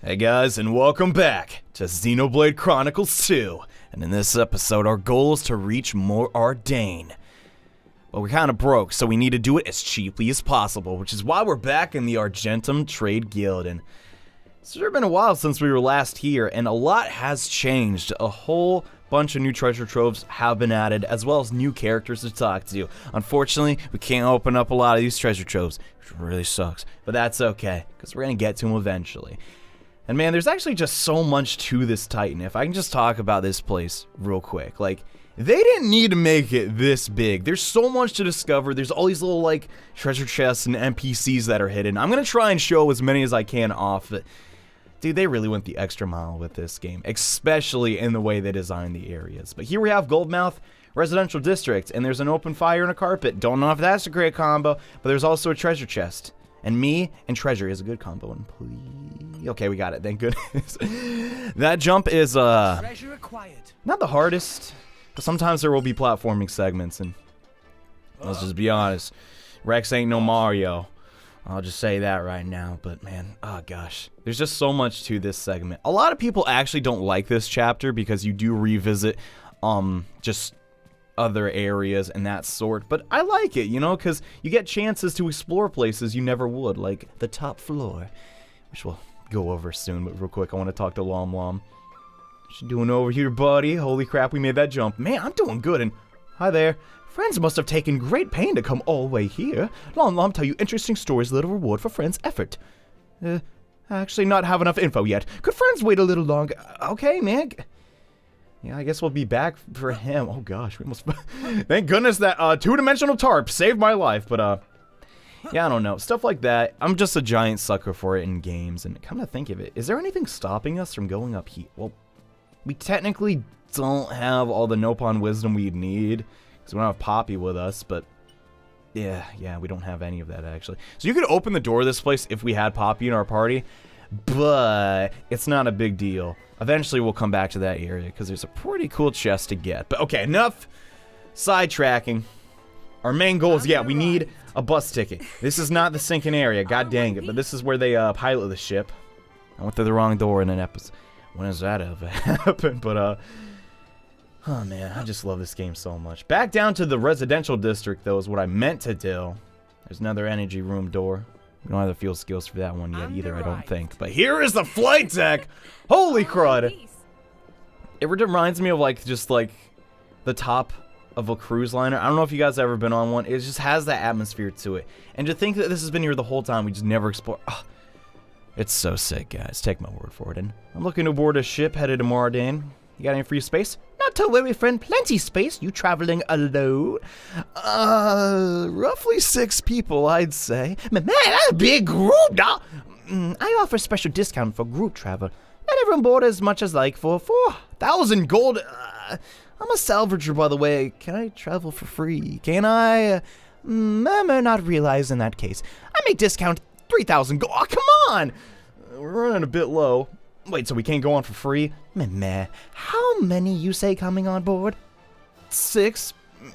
Hey guys, and welcome back to Xenoblade Chronicles 2. And in this episode, our goal is to reach Mor Ardain. But we're kind of broke, so we need to do it as cheaply as possible, which is why we're back in the Argentum Trade Guild. And it's sure been a while since we were last here, and a lot has changed. A whole bunch of new treasure troves have been added, as well as new characters to talk to. Unfortunately, we can't open up a lot of these treasure troves, which really sucks. But that's okay, because we're going to get to them eventually. And man, there's actually just so much to this Titan. If I can just talk about this place real quick. Like, they didn't need to make it this big. There's so much to discover. There's all these little, like, treasure chests and NPCs that are hidden. I'm going to try and show as many as I can off. But, dude, they really went the extra mile with this game. Especially in the way they designed the areas. But here we have Goldmouth Residential District. And there's an open fire and a carpet. Don't know if that's a great combo. But there's also a treasure chest. And me and treasure is a good combo, and please... Okay, we got it, thank goodness. That jump is, treasure acquired. Not the hardest, but sometimes there will be platforming segments, and let's just be honest, Rex ain't no Mario. I'll just say that right now, but man, oh gosh. There's just so much to this segment. A lot of people actually don't like this chapter because you do revisit, just other areas and that sort, but I like it, you know, because you get chances to explore places you never would, like the top floor, which we'll go over soon. But real quick, I want to talk to Lom Lom. What you doing over here, buddy? Holy crap, we made that jump. Man, I'm doing good, and hi there. Friends must have taken great pain to come all the way here. Lom Lom tell you interesting stories, little reward for friends' effort. Actually not have enough info yet. Could friends wait a little longer? Okay, man. Yeah, I guess we'll be back for him. Oh gosh, we almost... Thank goodness that two-dimensional tarp saved my life, but yeah, I don't know. Stuff like that. I'm just a giant sucker for it in games, and come to think of it, is there anything stopping us from going up here? Well, we technically don't have all the Nopon wisdom we'd need, because we don't have Poppy with us, but yeah, we don't have any of that, actually. So you could open the door of this place if we had Poppy in our party, but it's not a big deal. Eventually, we'll come back to that area, because there's a pretty cool chest to get. But okay, enough sidetracking. Our main goal is, yeah, we need a bus ticket. This is not the sinking area, god dang it, but this is where they pilot the ship. I went through the wrong door in an episode. When has that ever happened? But, oh man, I just love this game so much. Back down to the residential district, though, is what I meant to do. There's another energy room door. We don't have the field skills for that one yet either, I don't think. But here is the flight deck! Holy crud! It reminds me of, like, just, like, the top of a cruise liner. I don't know if you guys have ever been on one. It just has that atmosphere to it. And to think that this has been here the whole time, we just never explored. Oh, it's so sick, guys. Take my word for it. And I'm looking to board a ship headed to Mor Ardain. You got any free space? Not to worry, friend. Plenty space. You traveling alone? Roughly 6 people, I'd say. Man, that's a big group, dog. I offer special discount for group travel. Not everyone board as much as like for 4,000 gold. I'm a salvager, by the way. Can I travel for free? Can I? Not realize in that case. I make discount 3,000 gold. Oh, come on! We're running a bit low. Wait, so we can't go on for free? Meh. How many you say coming on board? 6,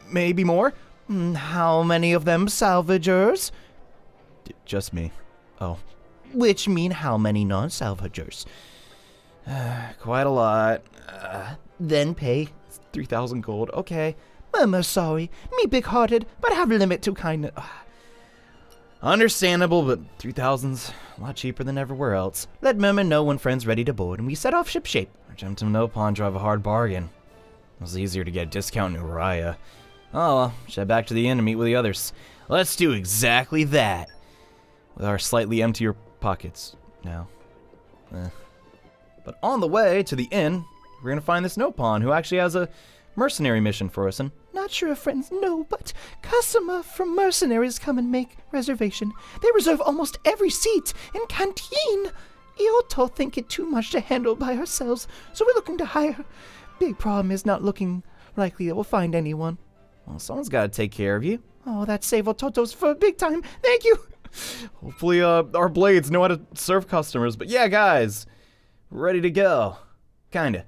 maybe more. How many of them salvagers? Just me. Oh. Which mean how many non-salvagers? Quite a lot. Then pay 3,000 gold. Okay. Mama, sorry. Me big-hearted, but have a limit to kindness. Understandable, but 3,000's a lot cheaper than everywhere else. Let Merman know when friends ready to board, and we set off shipshape. Argentum Nopon drive a hard bargain. It was easier to get a discount in Uriah. Oh well, head back to the inn to meet with the others. Let's do exactly that. With our slightly emptier pockets now. But on the way to the inn, we're gonna find this Nopon who actually has a mercenary mission for us, and not sure if friends know, but customer from mercenaries come and make reservation. They reserve almost every seat in canteen. Ioto think it too much to handle by ourselves, so we're looking to hire. Big problem is not looking likely that we'll find anyone. Well, someone's got to take care of you. Oh, that's save Totos for big time. Thank you. Hopefully, our blades know how to serve customers. But yeah, guys, ready to go. Kinda.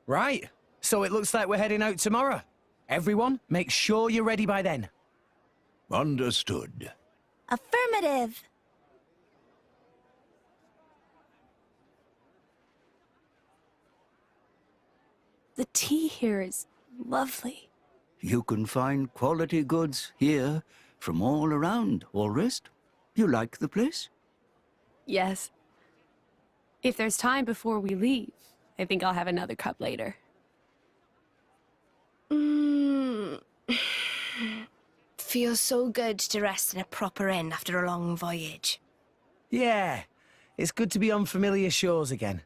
Right. So it looks like we're heading out tomorrow. Everyone, make sure you're ready by then. Understood. Affirmative. The tea here is lovely. You can find quality goods here from all around, Allrest. You like the place? Yes. If there's time before we leave, I think I'll have another cup later. Feels so good to rest in a proper inn after a long voyage. Yeah, it's good to be on familiar shores again.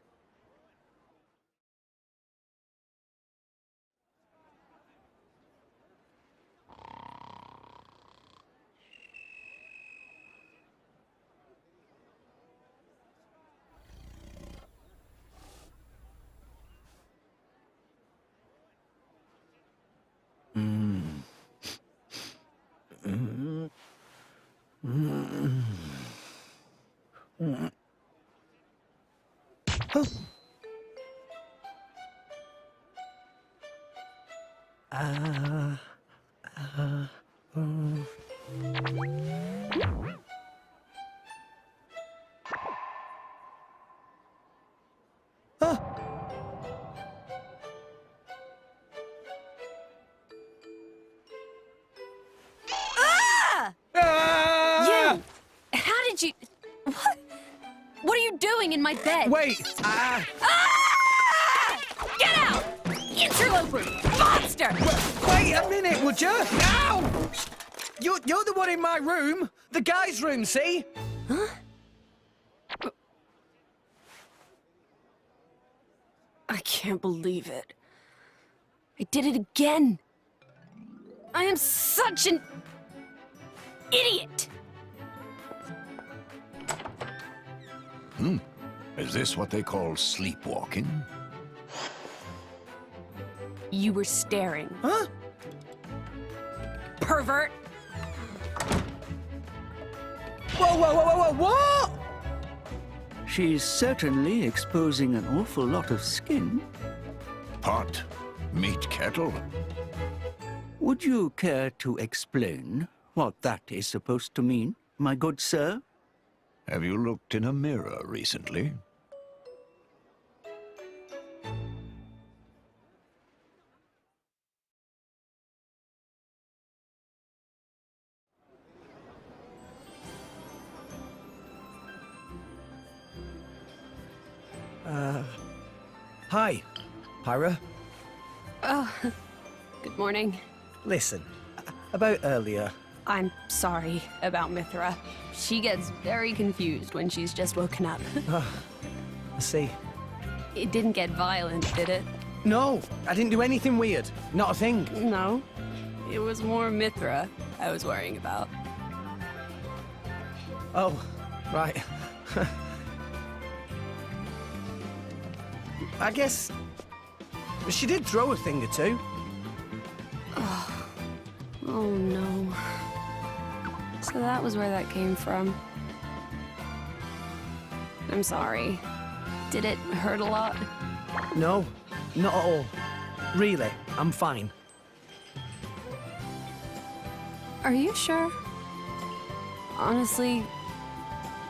You! How did you... What? What are you doing in my bed? Wait! Ah! Get out! Interloper! Monster! Wait a minute, would you? Ow! You're the one in my room. The guy's room, see? Huh? I can't believe it. I did it again. I am such an idiot. Is this what they call sleepwalking? You were staring. Huh? Pervert! Whoa, what? She's certainly exposing an awful lot of skin. Pot, meat kettle. Would you care to explain what that is supposed to mean, my good sir? Have you looked in a mirror recently? Hi, Pyra. Oh, good morning. Listen, about earlier. I'm sorry about Mithra. She gets very confused when she's just woken up. I see. It didn't get violent, did it? No, I didn't do anything weird. Not a thing. No. It was more Mithra I was worrying about. Oh, right. I guess she did throw a thing or two. Oh no. So that was where that came from. I'm sorry. Did it hurt a lot? No, not at all. Really, I'm fine. Are you sure? Honestly,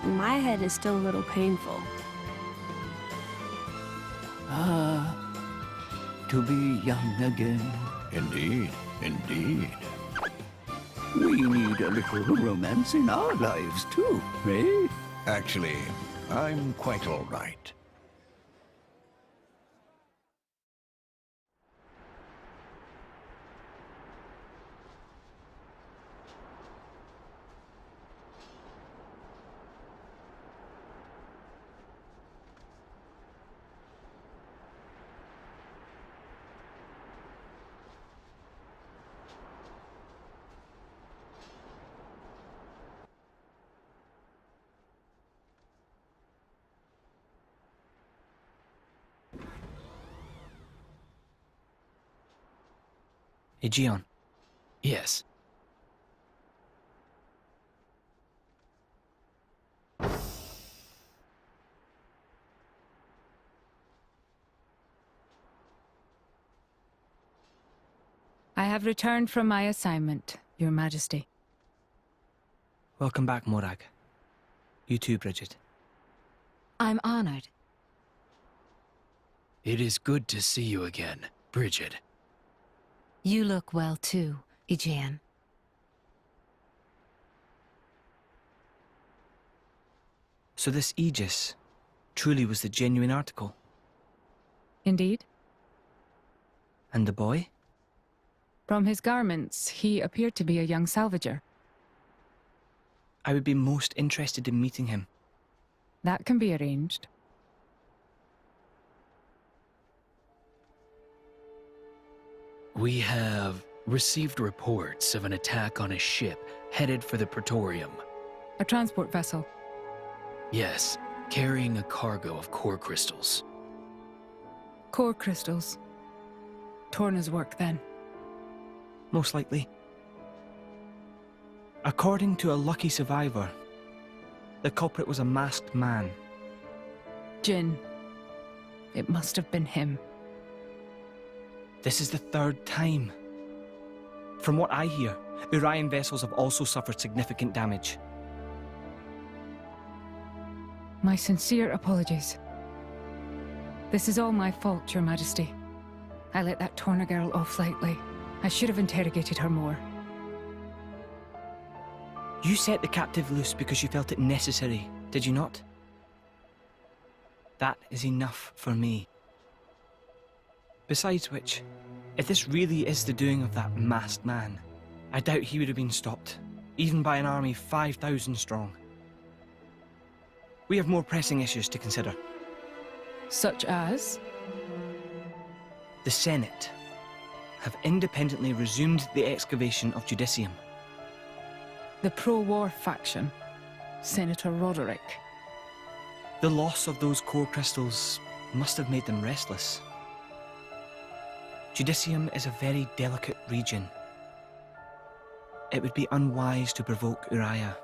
my head is still a little painful. To be young again. Indeed, indeed. We need a little romance in our lives, too, eh? Actually, I'm quite all right. Aegeon. Yes. I have returned from my assignment, Your Majesty. Welcome back, Morag. You too, Bridget. I'm honored. It is good to see you again, Bridget. You look well too, Ijean. So this Aegis truly was the genuine article? Indeed. And the boy? From his garments, he appeared to be a young salvager. I would be most interested in meeting him. That can be arranged. We have received reports of an attack on a ship headed for the Praetorium. A transport vessel. Yes, carrying a cargo of core crystals. Core crystals. Torna's work, then. Most likely. According to a lucky survivor, the culprit was a masked man. Jin. It must have been him. This is the third time. From what I hear, Urian vessels have also suffered significant damage. My sincere apologies. This is all my fault, Your Majesty. I let that Torna girl off lightly. I should have interrogated her more. You set the captive loose because you felt it necessary, did you not? That is enough for me. Besides which, if this really is the doing of that masked man, I doubt he would have been stopped, even by an army 5,000 strong. We have more pressing issues to consider. Such as? The Senate have independently resumed the excavation of Judicium. The pro-war faction. Senator Roderick. The loss of those core crystals must have made them restless. Judicium is a very delicate region. It would be unwise to provoke Uriah.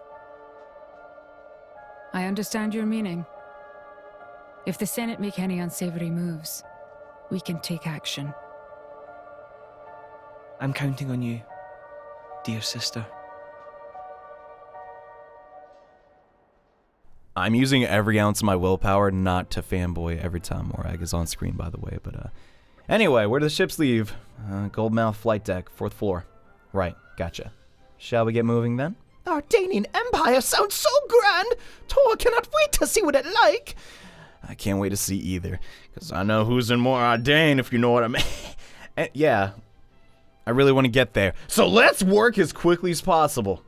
I understand your meaning. If the Senate make any unsavory moves, we can take action. I'm counting on you, dear sister. I'm using every ounce of my willpower not to fanboy every time Morag is on screen, by the way. But anyway, where do the ships leave? Goldmouth flight deck, 4th floor. Right, gotcha. Shall we get moving then? The Ardanian Empire sounds so grand! Tor cannot wait to see what it's like! I can't wait to see either, because I know who's in Mor Ardain, if you know what I mean. And yeah, I really want to get there. So let's work as quickly as possible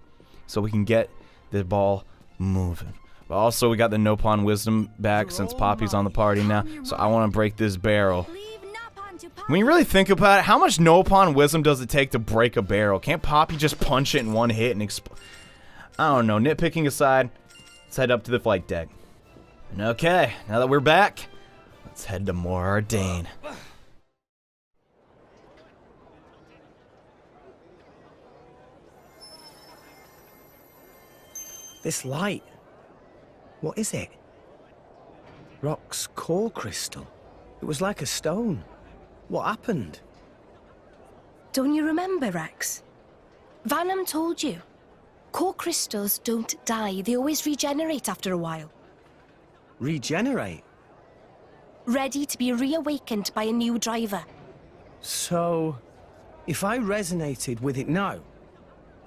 so we can get the ball moving. But also, we got the No Pawn Wisdom back since Poppy's on the party now, so I want to break this barrel. When you really think about it, how much No Pawn Wisdom does it take to break a barrel? Can't Poppy just punch it in one hit and explode? I don't know. Nitpicking aside, let's head up to the flight deck. And okay, now that we're back, let's head to Mor Ardain. This light. What is it? Rock's core crystal. It was like a stone. What happened? Don't you remember, Rex? Vanham told you. Core crystals don't die. They always regenerate after a while. Regenerate? Ready to be reawakened by a new driver. So, if I resonated with it now...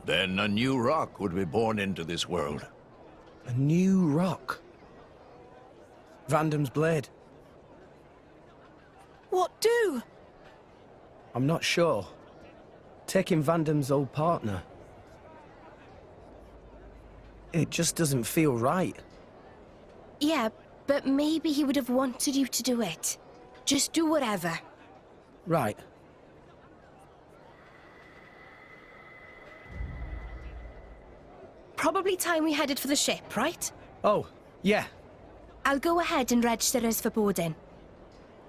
Then a new rock would be born into this world. A new rock? Vandam's blade. What do? I'm not sure. Taking Vandam's old partner. It just doesn't feel right. Yeah, but maybe he would have wanted you to do it. Just do whatever. Right. Probably time we headed for the ship, right? Oh, yeah. I'll go ahead and register us for boarding.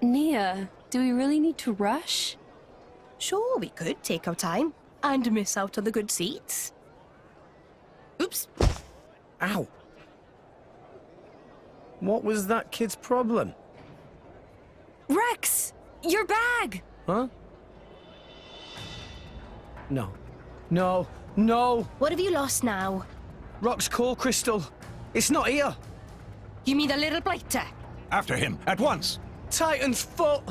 Nia, do we really need to rush? Sure, we could take our time and miss out on the good seats. Oops. Ow. What was that kid's problem? Rex! Your bag! Huh? No. No. No! What have you lost now? Rock's core crystal. It's not here. You mean the little blighter? After him, at once! Titan's foot!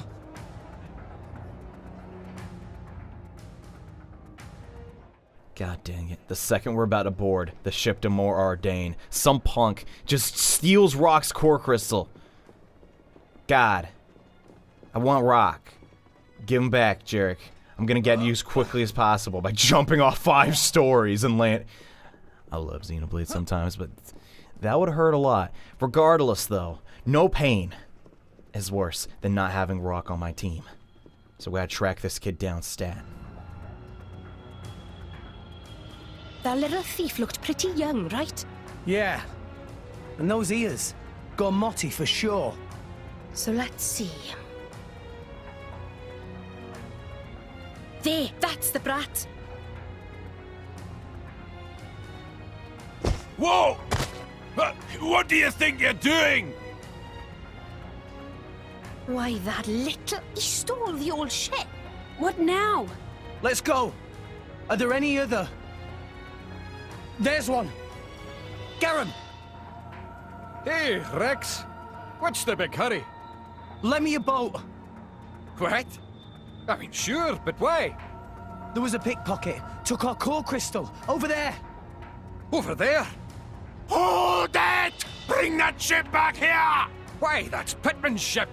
God dang it. The second we're about to board the ship to Mor Ardain, some punk just steals Rock's core crystal. God. I want Rock. Give him back, Jarek. I'm gonna get you as quickly as possible by jumping off 5 stories and land. I love Xenoblade sometimes, but that would hurt a lot. Regardless, though, no pain is worse than not having Rock on my team. So we gotta track this kid down stat. That little thief looked pretty young, right? Yeah. And those ears. Gormott for sure. So let's see. There, that's the brat. Whoa! What do you think you're doing? Why, that little... He stole the old ship. What now? Let's go. Are there any other? There's one. Garen, Hey, Rex. What's the big hurry? lend me a boat. What? I mean, sure, but why? There was a pickpocket. Took our core crystal. Over there. Over there? Hold it! Bring that ship back here! Why, that's Pittman's ship.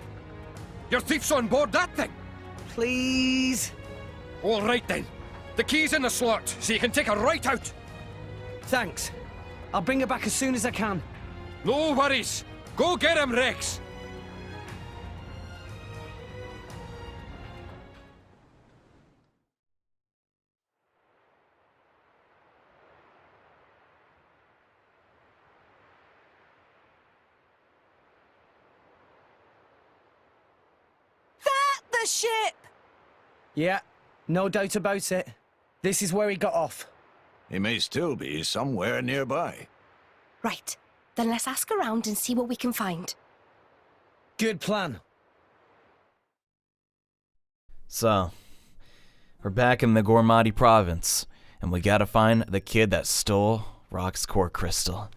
Your thief's on board that thing. Please. All right, then. The key's in the slot, so you can take her right out. Thanks. I'll bring her back as soon as I can. No worries. Go get him, Rex. The ship! Yeah, no doubt about it. This is where he got off. He may still be somewhere nearby. Right. Then let's ask around and see what we can find. Good plan. So, we're back in the Gormott province, and we gotta find the kid that stole Rock's core crystal.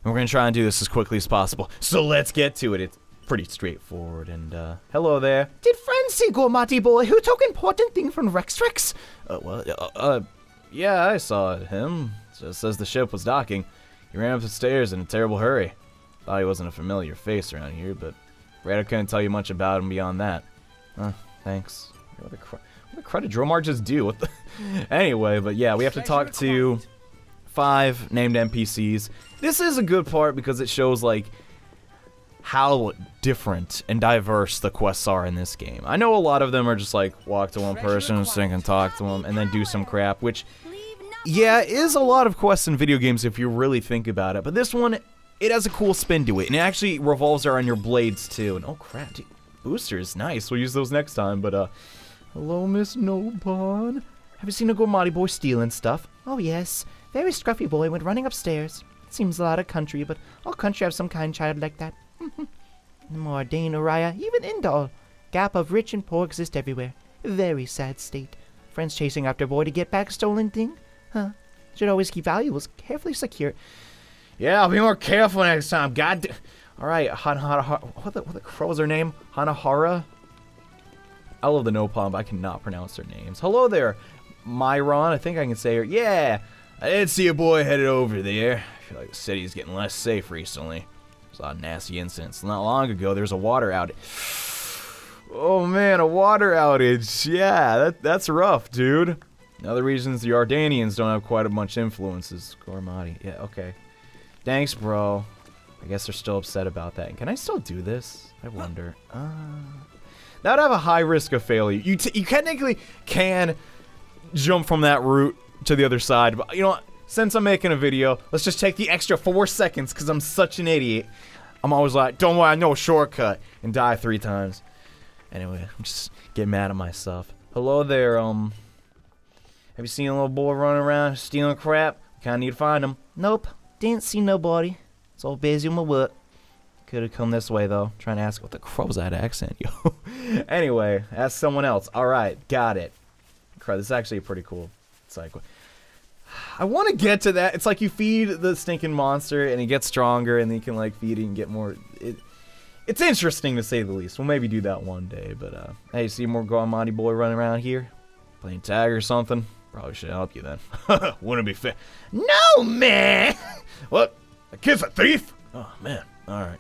And we're gonna try and do this as quickly as possible. So let's get to it. It's pretty straightforward, and hello there. Did friends see Gormott boy who took important thing from Rex? Yeah, I saw him. Just as the ship was docking, he ran up the stairs in a terrible hurry. Thought he wasn't a familiar face around here, but Rada couldn't tell you much about him beyond that. Thanks. What the crud did Dromar just do? What the anyway, but yeah, we have to talk to 5 named NPCs. This is a good part because it shows, like, how different and diverse the quests are in this game. I know a lot of them are just like, walk to one person, sing and talk to them, and then do some crap, which, yeah, is a lot of quests in video games if you really think about it. But this one, it has a cool spin to it, and it actually revolves around your blades, too. And oh, crap, dude, boosters, nice. We'll use those next time, but, hello, Miss Nobon. Have you seen a Gormott boy stealing stuff? Oh, yes. Very scruffy boy went running upstairs. Seems a lot of country, but all country have some kind child like that. Mor Ardain, Uriah, even Indal. Gap of rich and poor exist everywhere. Very sad state. Friends chasing after boy to get back stolen thing? Huh. Should always keep valuables carefully secure. Yeah, I'll be more careful next time. God Alright, what the crow was her name? Hanahara? I love the Nopalm, but I cannot pronounce their names. Hello there, Myron. I think I can say her. Yeah, I did see a boy headed over there. I feel like the city is getting less safe recently. A lot of nasty incidents. Not long ago, there was a water outage. Oh man, a water outage. Yeah, that's rough, dude. Another reasons the Ardanians don't have quite a much influence is Gormott. Yeah, okay. Thanks, bro. I guess they're still upset about that. Can I still do this? I wonder. That would have a high risk of failure. You technically can jump from that route to the other side, but you know what? Since I'm making a video, let's just take the extra 4 seconds because I'm such an idiot. I'm always like, don't worry, I know a shortcut, and die 3 times. Anyway, I'm just getting mad at myself. Hello there, have you seen a little boy running around stealing crap? Kinda need to find him. Nope, didn't see nobody. It's all busy with my work. Could have come this way, though. Trying to ask what the crow was that accent, yo. Anyway, ask someone else. Alright, got it. Crap, this is actually pretty cool. It's like, I want to get to that. It's like you feed the stinking monster and he gets stronger and then you can like feed it and get more. It's interesting to say the least. We'll maybe do that one day. But hey, see more Gormott boy running around here? Playing tag or something? Probably should help you then. Wouldn't be fair. No, man! What? The kid's a thief? Oh, man. Alright.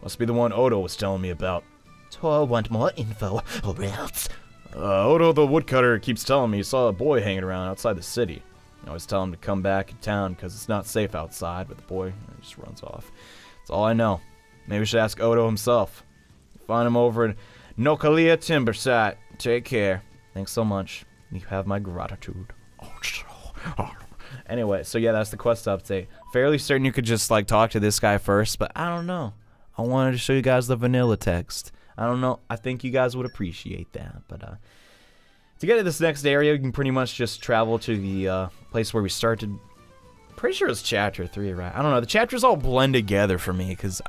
Must be the one Odo was telling me about. So I want more info, or else. Odo the woodcutter keeps telling me he saw a boy hanging around outside the city. I always tell him to come back in town because it's not safe outside, but the boy just runs off. That's all I know. Maybe we should ask Odo himself. Find him over at Nokalia Timber Site. Take care. Thanks so much. You have my gratitude. Anyway, so yeah, that's the quest update. Fairly certain you could just like talk to this guy first, but I don't know. I wanted to show you guys the vanilla text. I don't know. I think you guys would appreciate that. But to get to this next area, you can pretty much just travel to the place where we started. Pretty sure it's chapter 3, right? I don't know. The chapters all blend together for me because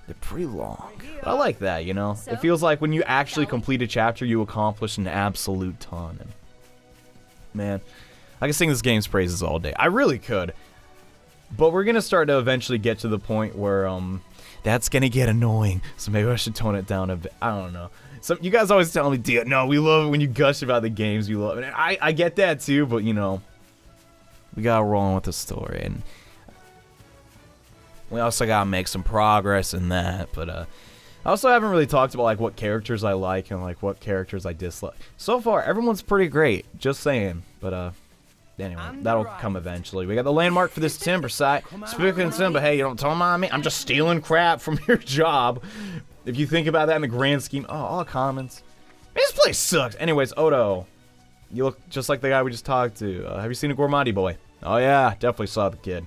they're pretty long. But I like that, you know? It feels like when you actually complete a chapter, you accomplish an absolute ton. And man, I could sing this game's praises all day. I really could. But we're going to start to eventually get to the point where that's going to get annoying. So maybe I should tone it down a bit. I don't know. So you guys always tell me, no, we love it when you gush about the games you love. And I get that too, but you know, we got to roll on with the story. And we also got to make some progress in that. But I also haven't really talked about like what characters I like and like what characters I dislike. So far, everyone's pretty great. Just saying. But anyway, that'll come eventually. We got the landmark for this timber site. Speaking of timber, hey, you don't tell me. I'm just stealing crap from your job. If you think about that in the grand scheme, all comments. Man, this place sucks. Anyways, Odo, you look just like the guy we just talked to. Have you seen a Gormott boy? Oh yeah, definitely saw the kid.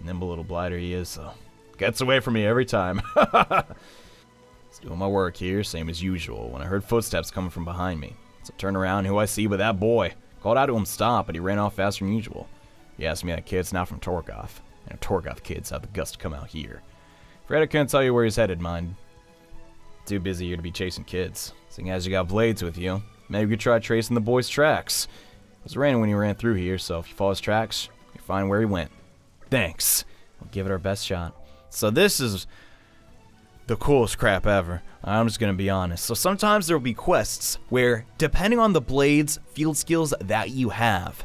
Nimble little blighter he is, so gets away from me every time. Just doing my work here, same as usual, when I heard footsteps coming from behind me. So I turn around, who I see but that boy. Called out to him stop, but he ran off faster than usual. He asked me that kid's not from Torgoth, and Torgoth kids have the guts to come out here. Afraid I couldn't tell you where he's headed, mind. Too busy here to be chasing kids. Seeing as you got blades with you, maybe you could try tracing the boy's tracks. It was raining when he ran through here, so if you follow his tracks, you'll find where he went. Thanks. We'll give it our best shot. So this is the coolest crap ever. I'm just gonna be honest. So sometimes there will be quests where, depending on the blades, field skills that you have,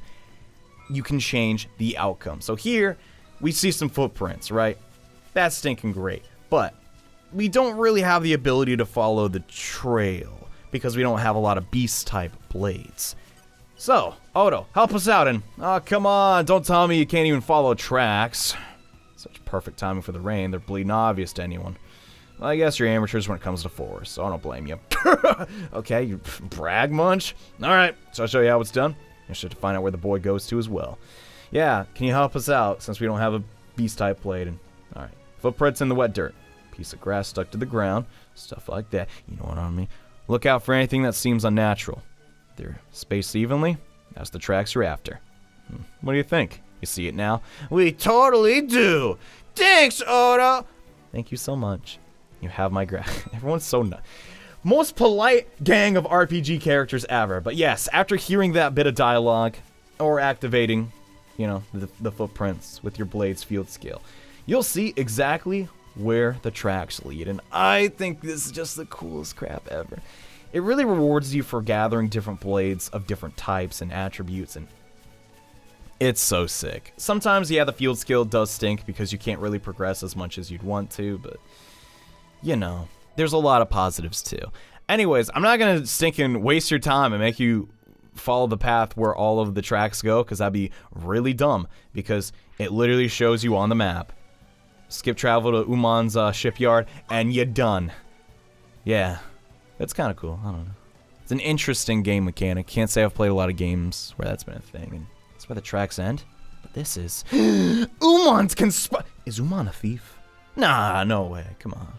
you can change the outcome. So here, we see some footprints, right? That's stinking great. But we don't really have the ability to follow the trail because we don't have a lot of beast-type blades. So, Odo, help us out and... Oh, come on, don't tell me you can't even follow tracks. Such perfect timing for the rain, they're bleeding obvious to anyone. Well, I guess you're amateurs when it comes to forest, so I don't blame you. Okay, you brag munch? Alright, so I'll show you how it's done. You should find out where the boy goes to as well. Yeah, can you help us out since we don't have a beast-type blade? And alright, footprints in the wet dirt. Piece of grass stuck to the ground, stuff like that. You know what I mean? Look out for anything that seems unnatural. They're spaced evenly. That's the tracks you're after. What do you think? You see it now? We totally do! Thanks, Odo! Thank you so much. You have my Everyone's so nice. Most polite gang of RPG characters ever. But yes, after hearing that bit of dialogue, or activating, you know, the footprints with your blade's field skill, you'll see exactly where the tracks lead. And I think this is just the coolest crap ever. It really rewards you for gathering different blades of different types and attributes, and it's so sick. Sometimes, yeah, the field skill does stink because you can't really progress as much as you'd want to, but you know, there's a lot of positives too. Anyways, I'm not gonna stinking waste your time and make you follow the path where all of the tracks go, because that'd be really dumb, because it literally shows you on the map. Skip travel to Uman's shipyard, and you're done. Yeah, that's kind of cool. I don't know. It's an interesting game mechanic. Can't say I've played a lot of games where that's been a thing, and that's where the tracks end. But this is... Uman's Is Uman a thief? Nah, no way. Come on.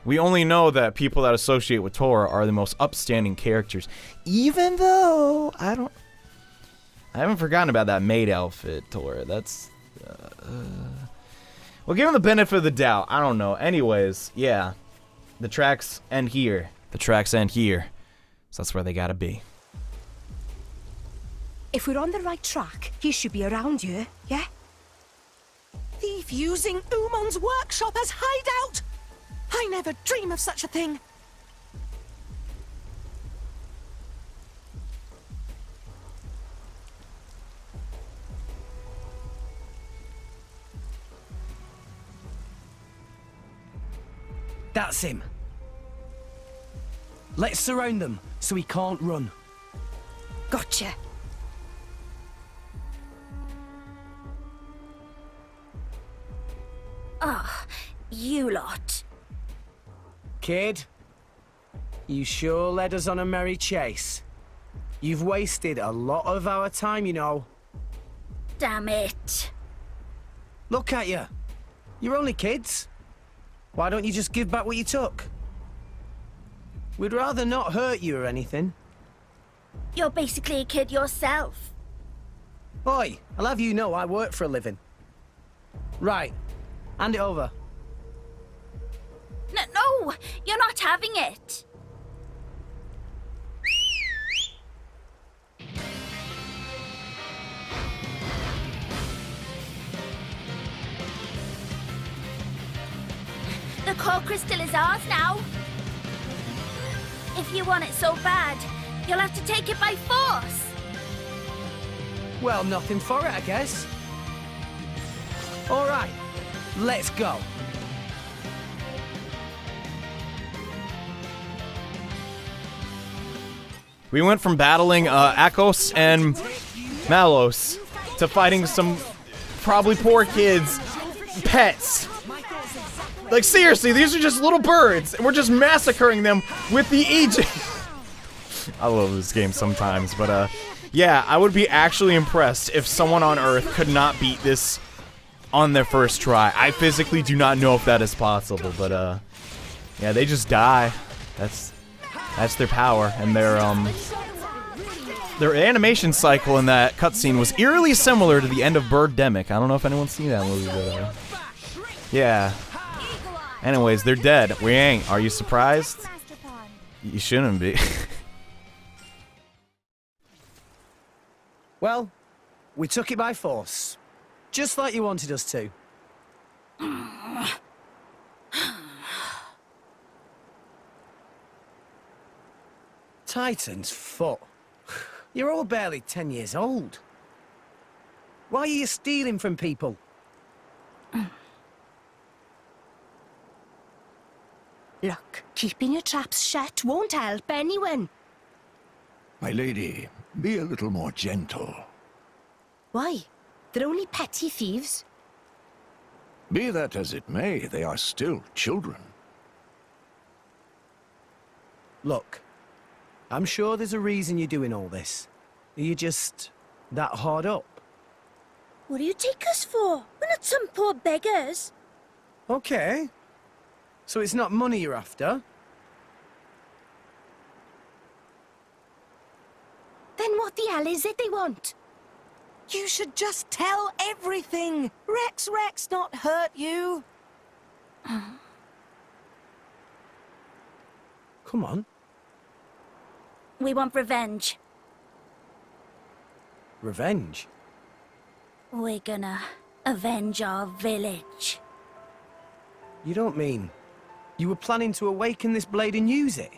We only know that people that associate with Tora are the most upstanding characters, even though I haven't forgotten about that maid outfit, Tora. That's... Well, give him the benefit of the doubt. I don't know. Anyways, yeah. The tracks end here. The tracks end here. So that's where they gotta be. If we're on the right track, he should be around here, yeah? Thief using Uman's workshop as hideout! I never dream of such a thing. That's him. Let's surround them so he can't run. Gotcha. Ah, you lot. Kid, you sure led us on a merry chase. You've wasted a lot of our time, you know. Damn it. Look at you. You're only kids. Why don't you just give back what you took? We'd rather not hurt you or anything. You're basically a kid yourself. Oi, I'll have you know I work for a living. Right, hand it over. No, you're not having it. The core crystal is ours now. If you want it so bad, you'll have to take it by force. Well, nothing for it, I guess. All right, let's go. We went from battling Akos and Malos to fighting some probably poor kids' pets. Like, seriously, these are just little birds, and we're just massacring them with the EJ. I love this game sometimes, but yeah, I would be actually impressed if someone on Earth could not beat this on their first try. I physically do not know if that is possible, but yeah, they just die. That's their power, and their animation cycle in that cutscene was eerily similar to the end of Birdemic. I don't know if anyone's seen that movie, but yeah. Anyways, they're dead. We ain't. Are you surprised? You shouldn't be. Well, we took it by force. Just like you wanted us to. Titan's foot. You're all barely 10 years old. Why are you stealing from people? Look, keeping your traps shut won't help anyone. My lady, be a little more gentle. Why? They're only petty thieves. Be that as it may, they are still children. Look, I'm sure there's a reason you're doing all this. Are you just that hard up? What do you take us for? We're not some poor beggars. Okay. So it's not money you're after? Then what the hell is it they want? You should just tell everything. Rex not hurt you. Come on. We want revenge. Revenge? We're gonna avenge our village. You don't mean you were planning to awaken this blade and use it?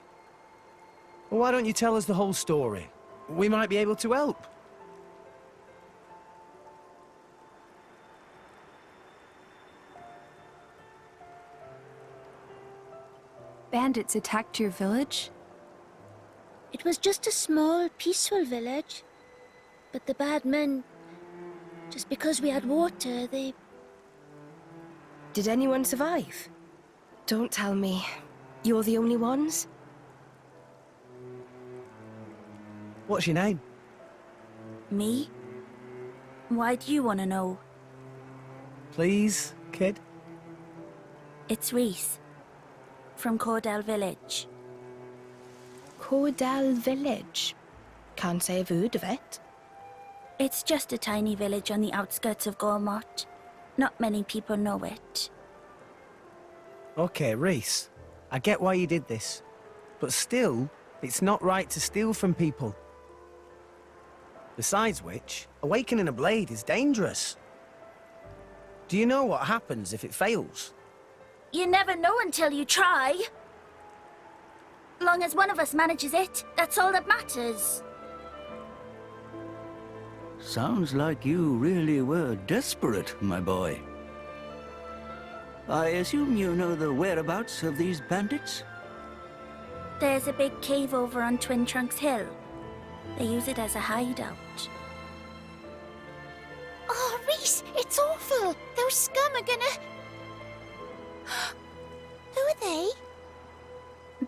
Well, why don't you tell us the whole story? We might be able to help. Bandits attacked your village? It was just a small, peaceful village. But the bad men, just because we had water, they... Did anyone survive? Don't tell me. You're the only ones? What's your name? Me? Why do you want to know? Please, kid? It's Reese. From Cordell Village. Cordell Village? Can't say I've heard of it. It's just a tiny village on the outskirts of Gormott. Not many people know it. Okay, Reese. I get why you did this. But still, it's not right to steal from people. Besides which, awakening a blade is dangerous. Do you know what happens if it fails? You never know until you try. Long as one of us manages it, that's all that matters. Sounds like you really were desperate, my boy. I assume you know the whereabouts of these bandits? There's a big cave over on Twin Trunks Hill. They use it as a hideout. Oh, Reese, it's awful. Those scum are gonna... Who are they?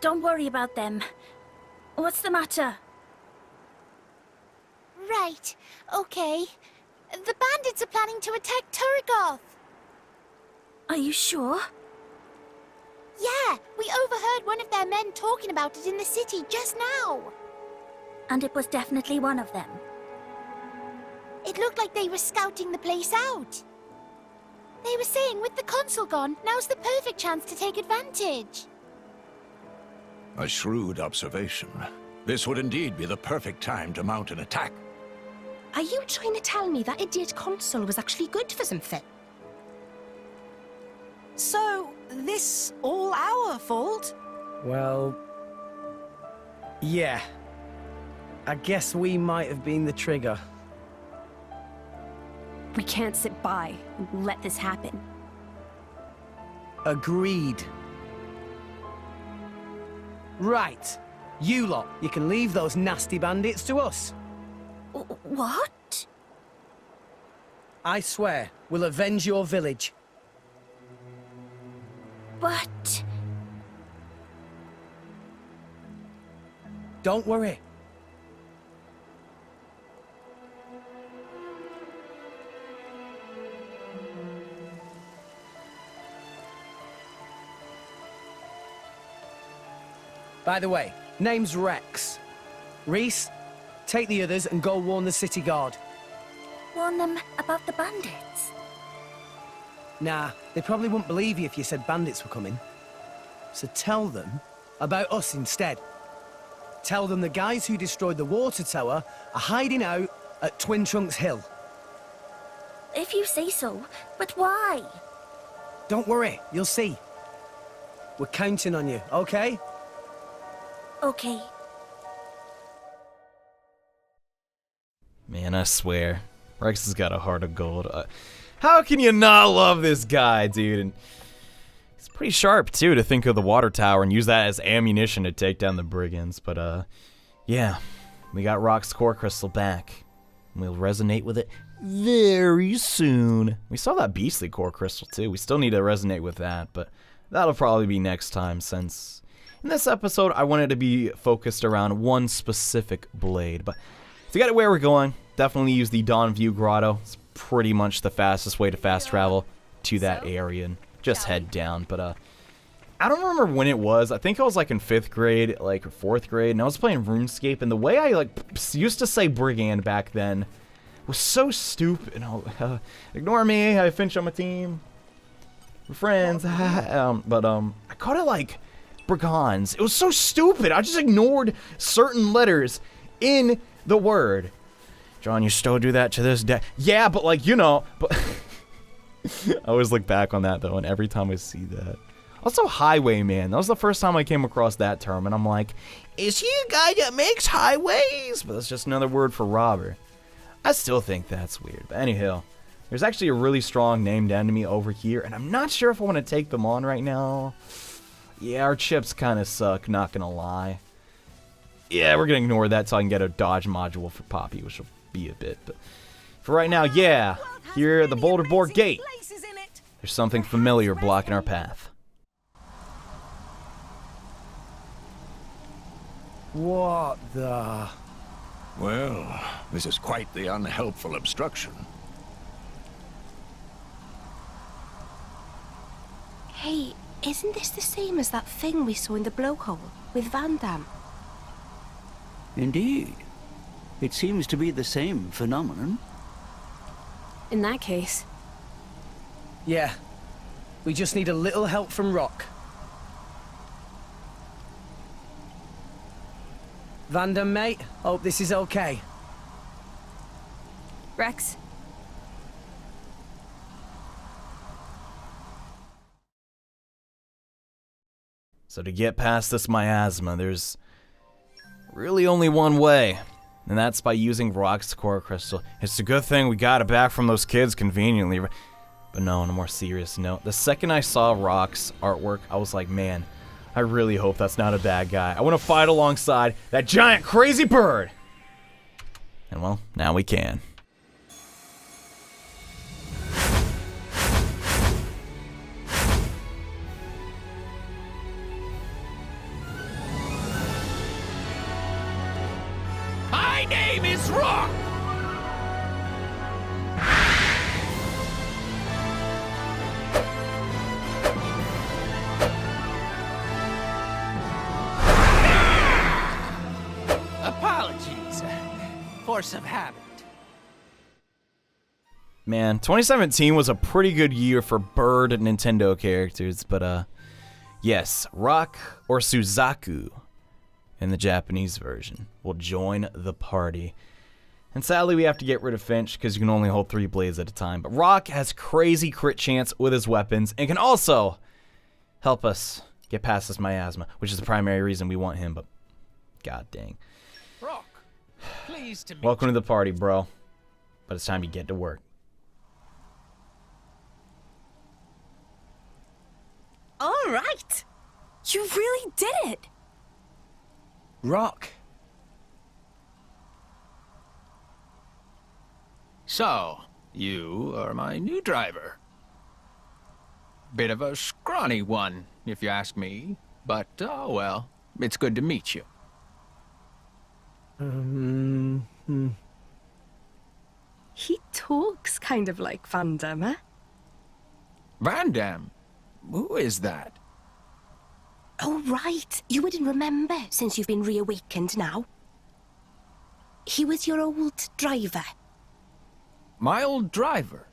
Don't worry about them. What's the matter? Right, okay. The bandits are planning to attack Turgoth. Are you sure? Yeah, we overheard one of their men talking about it in the city just now. And it was definitely one of them. It looked like they were scouting the place out. They were saying with the consul gone, now's the perfect chance to take advantage. A shrewd observation. This would indeed be the perfect time to mount an attack. Are you trying to tell me that idiot consul was actually good for something? So, this all our fault? Well... yeah. I guess we might have been the trigger. We can't sit by and let this happen. Agreed. Right. You lot, you can leave those nasty bandits to us. What? I swear, we'll avenge your village. But... Don't worry. By the way, name's Rex. Reese, take the others and go warn the city guard. Warn them about the bandits? Nah, they probably wouldn't believe you if you said bandits were coming. So tell them about us instead. Tell them the guys who destroyed the water tower are hiding out at Twin Trunks Hill. If you say so, but why? Don't worry, you'll see. We're counting on you, okay? Okay. Man, I swear, Rex has got a heart of gold. How can you not love this guy, dude? And he's pretty sharp, too, to think of the water tower and use that as ammunition to take down the brigands. But, yeah, we got Rock's core crystal back. And we'll resonate with it very soon. We saw that beastly core crystal, too. We still need to resonate with that, but that'll probably be next time, since in this episode, I wanted to be focused around one specific blade. But to get where we're going, definitely use the Dawn View Grotto. It's pretty much the fastest way to fast travel to that area and just head down. But I don't remember when it was. I think I was like in 5th grade, like 4th grade, and I was playing RuneScape, and the way I like used to say brigand back then was so stupid. Ignore me, I have Finch on my team. We're friends. But I called it like brigands. It was so stupid. I just ignored certain letters in the word. John, you still do that to this day? Yeah, but like, you know, but I always look back on that though, and every time I see that. Also, highwayman. That was the first time I came across that term, and I'm like, is he a guy that makes highways? But that's just another word for robber. I still think that's weird. But anyhow, there's actually a really strong named enemy over here, and I'm not sure if I want to take them on right now. Yeah, our chips kind of suck, not gonna lie. Yeah, we're gonna ignore that so I can get a dodge module for Poppy, which will be a bit. But for right now, yeah, here at the Boulder Board Gate, there's something familiar blocking our path. What the... Well, this is quite the unhelpful obstruction. Hey, isn't this the same as that thing we saw in the blowhole with Van Damme? Indeed. It seems to be the same phenomenon. In that case... Yeah. We just need a little help from Rock. Van Damme, mate. Hope this is okay. Rex? So to get past this miasma, there's really only one way, and that's by using Rock's core crystal. It's a good thing we got it back from those kids conveniently. But But no, on a more serious note, the second I saw Rock's artwork, I was like, man, I really hope that's not a bad guy. I want to fight alongside that giant crazy bird. And well, now we can. My name is Rock! Apologies. Force of habit. Man, 2017 was a pretty good year for bird Nintendo characters, but yes, Rock or Suzaku in the Japanese version will join the party. And sadly, we have to get rid of Finch because you can only hold 3 blades at a time. But Rock has crazy crit chance with his weapons and can also help us get past this miasma, which is the primary reason we want him, but god dang. Rock, pleased to meet Welcome to the party, bro. But it's time to get to work. All right. You really did it. Rock. So, you are my new driver. Bit of a scrawny one, if you ask me. But, oh well, it's good to meet you. He talks kind of like Van Damme, eh? Van Damme? Who is that? Oh, right. You wouldn't remember since you've been reawakened now. He was your old driver. My old driver?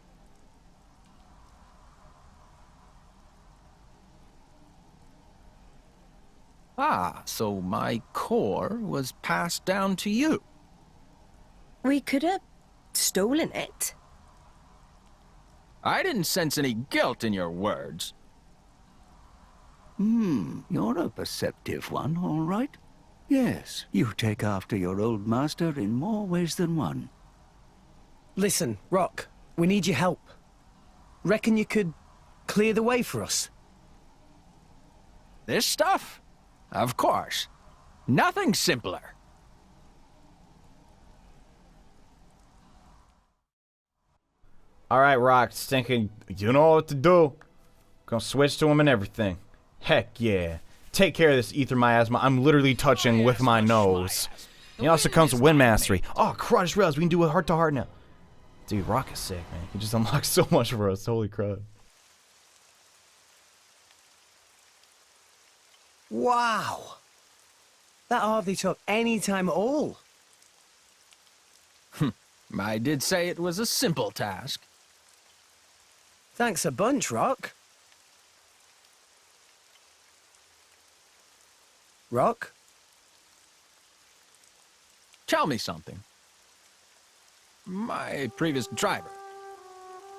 Ah, so my core was passed down to you. We could have stolen it. I didn't sense any guilt in your words. You're a perceptive one, all right. Yes, you take after your old master in more ways than one. Listen, Rock, we need your help. Reckon you could clear the way for us? This stuff? Of course. Nothing simpler. Alright, Rock, thinking you know what to do. Gonna switch to him and everything. Heck yeah. Take care of this ether miasma I'm literally touching with my nose. He also comes with wind mastery. Oh, crud, I just realized we can do it heart to heart now. Dude, Rock is sick, man. He just unlocks so much for us. Holy crud. Wow. That hardly took any time at all. I did say it was a simple task. Thanks a bunch, Rock. Rock? Tell me something. My previous driver.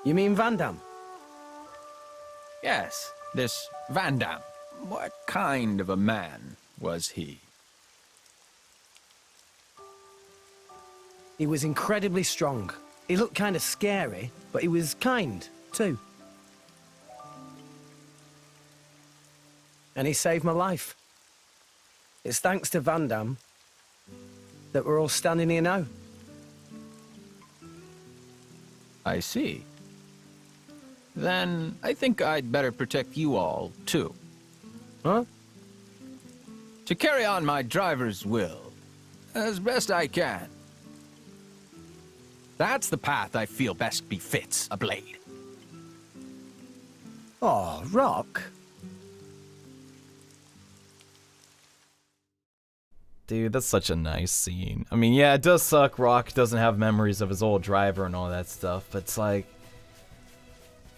You mean Van Damme? Yes, this Van Damme. What kind of a man was he? He was incredibly strong. He looked kind of scary, but he was kind, too. And he saved my life. It's thanks to Van Damme that we're all standing here now. I see. Then I think I'd better protect you all, too. Huh? To carry on my driver's will, as best I can. That's the path I feel best befits a blade. Oh, Rock. Dude, that's such a nice scene. I mean, yeah, it does suck Rock doesn't have memories of his old driver and all that stuff, but it's like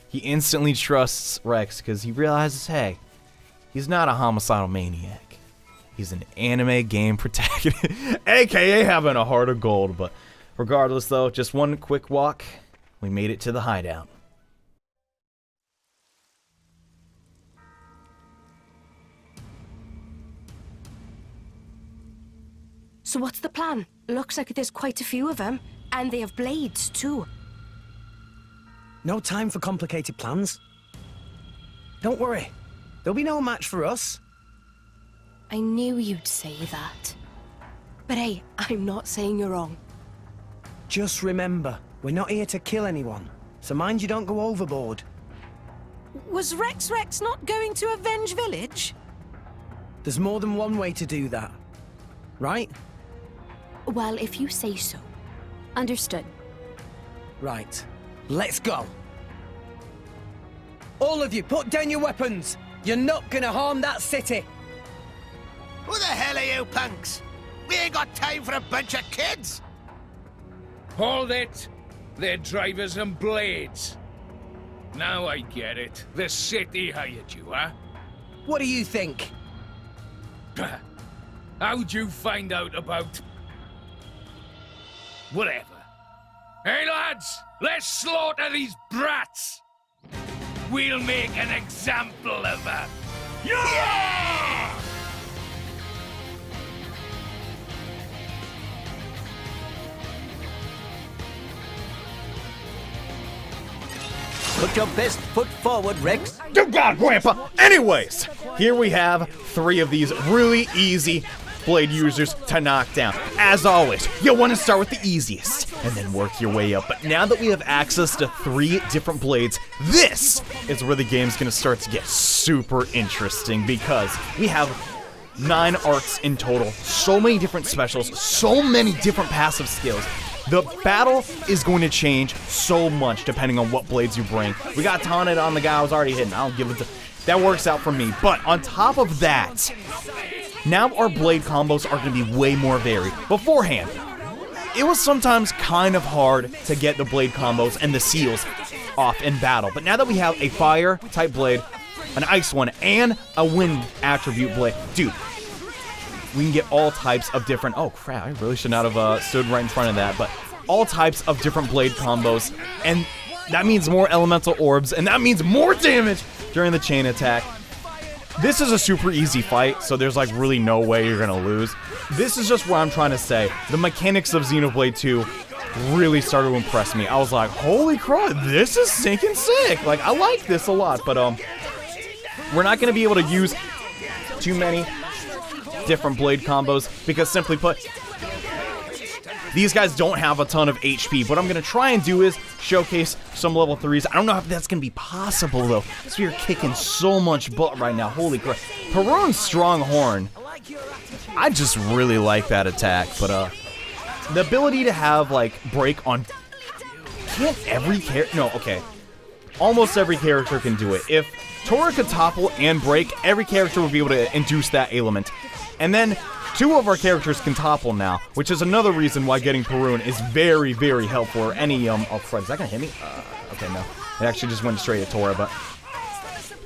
he instantly trusts Rex because he realizes, hey, he's not a homicidal maniac. He's an anime game protagonist, aka having a heart of gold. But regardless, though, just one quick walk, we made it to the hideout. So what's the plan? Looks like there's quite a few of them, and they have blades too. No time for complicated plans. Don't worry. There'll be no match for us. I knew you'd say that. But hey, I'm not saying you're wrong. Just remember, we're not here to kill anyone. So mind you don't go overboard. Was Rex not going to avenge Village? There's more than one way to do that. Right? Well, if you say so. Understood. Right. Let's go. All of you, put down your weapons. You're not gonna harm that city. Who the hell are you punks? We ain't got time for a bunch of kids! Hold it! They're drivers and blades. Now I get it. The city hired you, huh? What do you think? How'd you find out about... whatever. Hey lads, let's slaughter these brats! We'll make an example of them! Yeah! Put your best foot forward, Rex. Oh God, Grandpa! Anyways, here we have 3 of these really easy blade users to knock down. As always, you'll want to start with the easiest and then work your way up. But now that we have access to 3 different blades, this is where the game's gonna start to get super interesting because we have 9 arcs in total, so many different specials, so many different passive skills. The battle is going to change so much depending on what blades you bring. We got taunted on the guy I was already hitting. I don't give it to... That works out for me. But on top of that, now our blade combos are going to be way more varied. Beforehand, it was sometimes kind of hard to get the blade combos and the seals off in battle. But now that we have a fire type blade, an ice one, and a wind attribute blade, dude, we can get all types of different... Oh, crap. I really should not have stood right in front of that. But all types of different blade combos. And that means more elemental orbs. And that means more damage during the chain attack. This is a super easy fight. So there's like really no way you're going to lose. This is just what I'm trying to say. The mechanics of Xenoblade 2 really started to impress me. I was like, holy crap, this is sinking sick. Like, I like this a lot. But we're not going to be able to use too many different blade combos because simply put, these guys don't have a ton of HP. What I'm gonna try and do is showcase some level 3s. I don't know if that's gonna be possible though, because we are kicking so much butt right now. Holy crap. Perun's Strong Horn, I just really like that attack, but the ability to have like break on, can't every character, no, okay, almost every character can do it. If Tora could topple and break, every character would be able to induce that ailment. And then 2 of our characters can topple now, which is another reason why getting Perun is very, very helpful. Or any, oh crap, is that gonna hit me? Okay, no. It actually just went straight at Tora, but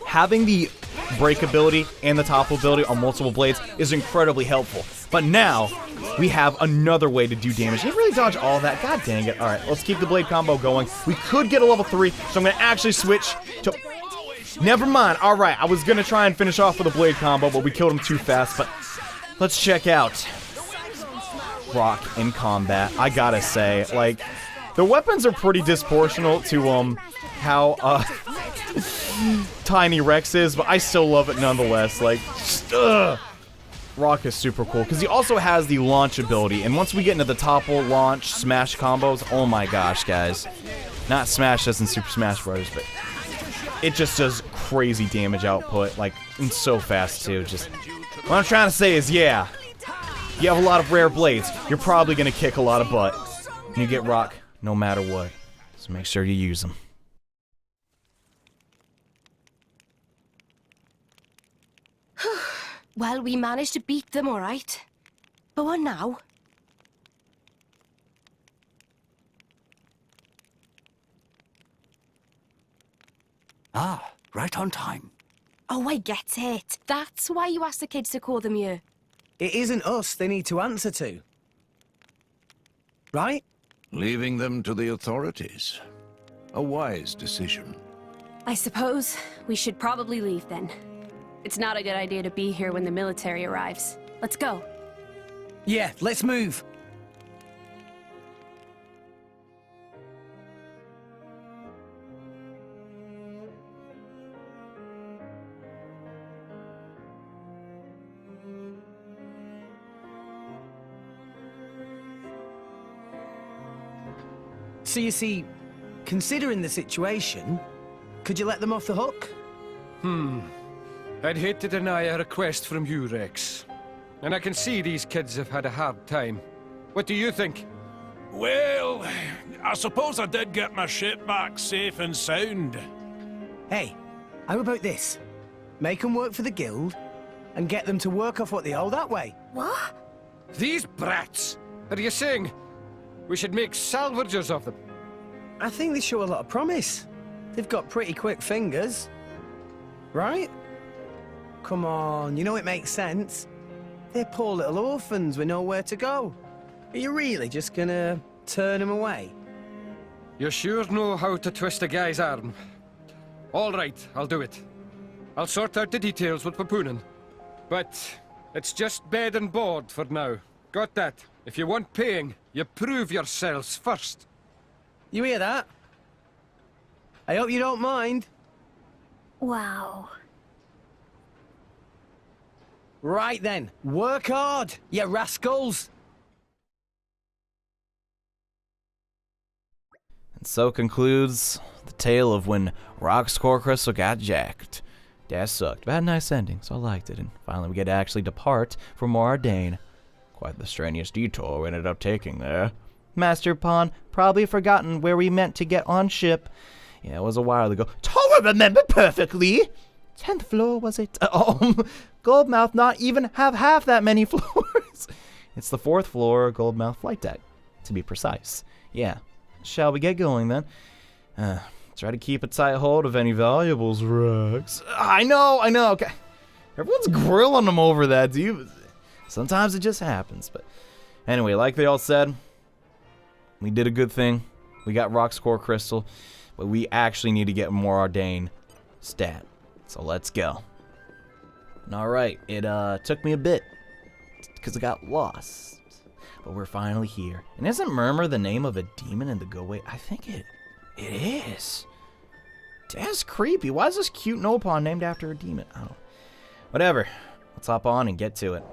having the break ability and the topple ability on multiple blades is incredibly helpful. But now, we have another way to do damage. You really dodge all that. God dang it. Alright, let's keep the blade combo going. We could get a level 3, so I'm gonna actually switch to... Never mind. Alright, I was gonna try and finish off with a blade combo, but we killed him too fast, but... Let's check out Rock in combat. I gotta say, like, the weapons are pretty disproportional to, how, tiny Rex is, but I still love it nonetheless. Like, just, Rock is super cool, because he also has the launch ability, and once we get into the topple, launch, smash combos, oh my gosh, guys. Not smash as in Super Smash Bros., but it just does crazy damage output, like, and so fast, too, just... What I'm trying to say is, yeah, you have a lot of rare blades, you're probably gonna kick a lot of butt. And you get Rock no matter what, so make sure you use them. Well, we managed to beat them, alright. But what now? Ah, right on time. Oh, I get it. That's why you asked the kids to call them here. It isn't us they need to answer to. Right? Leaving them to the authorities. A wise decision. I suppose we should probably leave then. It's not a good idea to be here when the military arrives. Let's go. Yeah, let's move. So you see, considering the situation, could you let them off the hook? I'd hate to deny a request from you, Rex. And I can see these kids have had a hard time. What do you think? Well, I suppose I did get my ship back safe and sound. Hey, how about this? Make them work for the guild, and get them to work off what they owe that way. What? These brats! Are you saying we should make salvagers of them? I think they show a lot of promise. They've got pretty quick fingers. Right? Come on, you know it makes sense. They're poor little orphans with nowhere to go. Are you really just gonna turn them away? You sure know how to twist a guy's arm. All right, I'll do it. I'll sort out the details with Papunen. But it's just bed and board for now. Got that? If you want paying, you prove yourselves first. You hear that? I hope you don't mind. Wow. Right then, work hard, you rascals! And so concludes the tale of when Rock's core crystal got jacked. That sucked, but had a nice ending, so I liked it. And finally we get to actually depart from Mor Ardain. Quite the strenuous detour we ended up taking there. Master Pawn, probably forgotten where we meant to get on ship. Yeah, it was a while ago. Tora remembered perfectly! 10th floor, was it? Goldmouth not even have half that many floors. It's the 4th floor Goldmouth flight deck, to be precise. Yeah. Shall we get going then? Try to keep a tight hold of any valuables, Rex. I know, okay. Everyone's grilling them over that, dude. Sometimes it just happens, but anyway, like they all said, we did a good thing. We got Rock's core crystal, but we actually need to get Mor Ardain stat. So let's go. Alright, it took me a bit because I got lost. But we're finally here. And isn't Murmur the name of a demon in the Go-Way? I think it is. That's creepy. Why is this cute Nopon named after a demon? I don't know. Whatever. Let's hop on and get to it.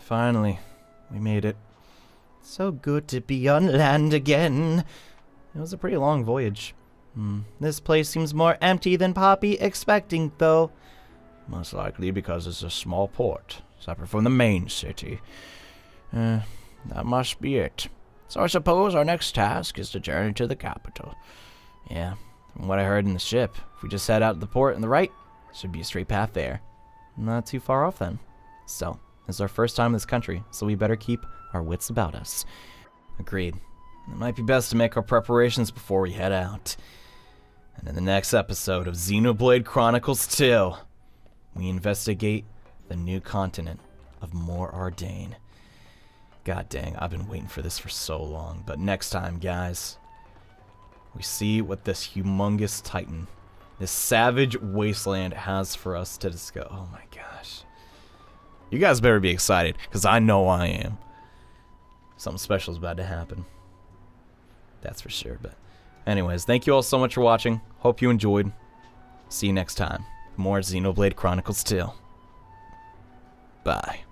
Finally, we made it. So good to be on land again. It was a pretty long voyage. This place seems more empty than Poppy expecting, though. Most likely because it's a small port, separate from the main city. That must be it. So I suppose our next task is to journey to the capital. Yeah, from what I heard in the ship, if we just head out to the port on the right, should be a straight path there. Not too far off then. So, it's our first time in this country, so we better keep our wits about us. Agreed. It might be best to make our preparations before we head out. And in the next episode of Xenoblade Chronicles 2, we investigate the new continent of Mor Ardain. God dang, I've been waiting for this for so long. But next time, guys, we see what this humongous titan, this savage wasteland has for us to discover. Oh my gosh. You guys better be excited, because I know I am. Something special is about to happen. That's for sure. But anyways, thank you all so much for watching. Hope you enjoyed. See you next time. More Xenoblade Chronicles 2. Bye.